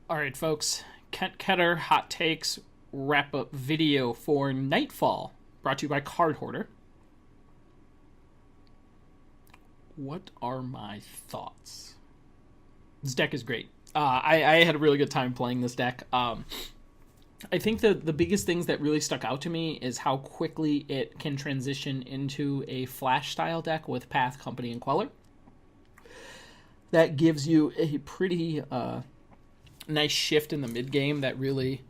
All right, folks. Kent Ketter hot takes wrap up video for Knightfall, brought to you by Cardhoarder. What are my thoughts? This deck is great. I had a really good time playing this deck. I think the biggest things that really stuck out to me is how quickly it can transition into a flash style deck with Path, Company, and Queller. That gives you a pretty nice shift in the mid game that really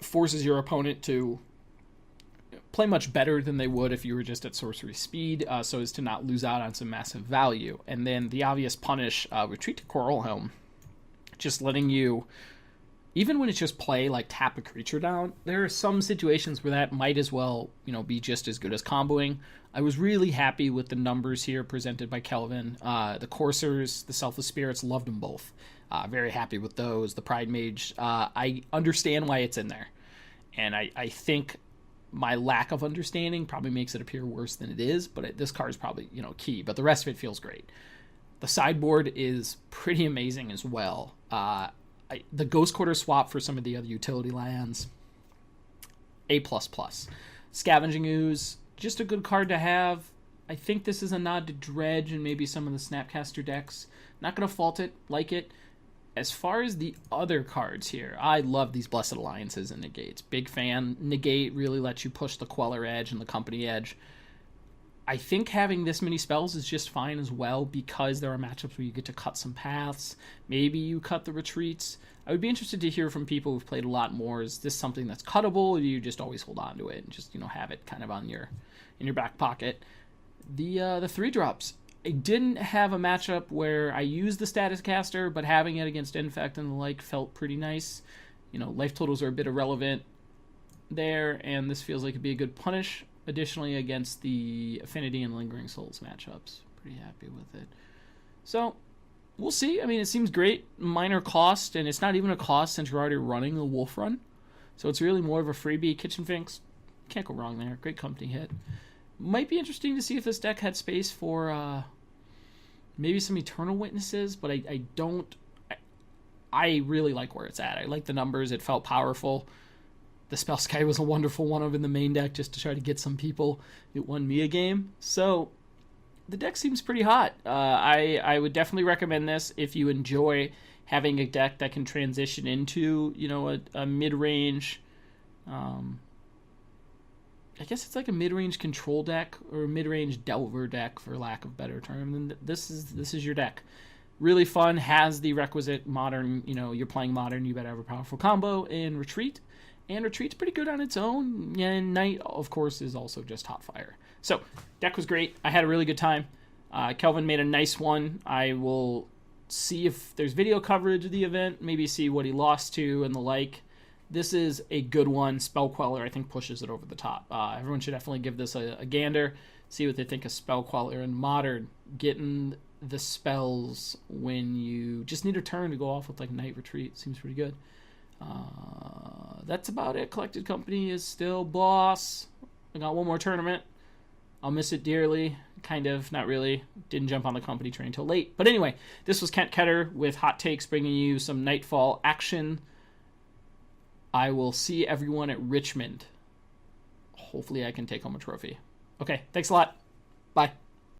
forces your opponent to play much better than they would if you were just at sorcery speed, so as to not lose out on some massive value. And then the obvious punish, Retreat to Coralhelm, just letting you, even when it's just play, like tap a creature down, there are some situations where that might as well, be just as good as comboing. I was really happy with the numbers here presented by Kelvin. The Coursers, the Selfless Spirits, loved them both. Very happy with those. The Pride Mage, I understand why it's in there. And I think my lack of understanding probably makes it appear worse than it is, but this card is probably, key. But the rest of it feels great. The sideboard is pretty amazing as well. The Ghost Quarter swap for some of the other utility lands, A++. Scavenging Ooze, just a good card to have. I think this is a nod to Dredge and maybe some of the Snapcaster decks. Not going to fault it, like it. As far as the other cards here, I love these Blessed Alliances and Negates. Big fan. Negate really lets you push the Queller edge and the Company edge. I think having this many spells is just fine as well because there are matchups where you get to cut some paths. Maybe you cut the retreats. I would be interested to hear from people who've played a lot more. Is this something that's cuttable, or do you just always hold on to it and just have it kind of on in your back pocket? The 3-drops. I didn't have a matchup where I used the Status Caster, but having it against Infect and the like felt pretty nice. Life totals are a bit irrelevant there, and this feels like it'd be a good punish. Additionally, against the Affinity and Lingering Souls matchups. Pretty happy with it. So, we'll see. I mean, it seems great. Minor cost, and it's not even a cost since you're already running the Wolf Run. So it's really more of a freebie. Kitchen Finks, can't go wrong there. Great company hit. Might be interesting to see if this deck had space for maybe some Eternal Witnesses, but I don't... I really like where it's at. I like the numbers. It felt powerful. The Spell Sky was a wonderful one of in the main deck just to try to get some people. It won me a game. So the deck seems pretty hot. I would definitely recommend this if you enjoy having a deck that can transition into, a mid-range... I guess it's like a mid-range control deck or a mid-range Delver deck, for lack of a better term. And this is your deck. Really fun, has the requisite modern, you're playing modern, you better have a powerful combo in Retreat. And Retreat's pretty good on its own. And Knight, of course, is also just hot fire. So, deck was great. I had a really good time. Kelvin made a nice one. I will see if there's video coverage of the event, maybe see what he lost to and the like. This is a good one. Spell Queller, I think, pushes it over the top. Everyone should definitely give this a gander, see what they think of Spell Queller and Modern. Getting the spells when you just need a turn to go off with, like, Night Retreat seems pretty good. That's about it. Collected Company is still boss. I got one more tournament. I'll miss it dearly. Kind of, not really. Didn't jump on the Company train till late. But anyway, this was Kent Ketter with hot takes, bringing you some Knightfall action. I will see everyone at Richmond. Hopefully I can take home a trophy. Okay, thanks a lot. Bye.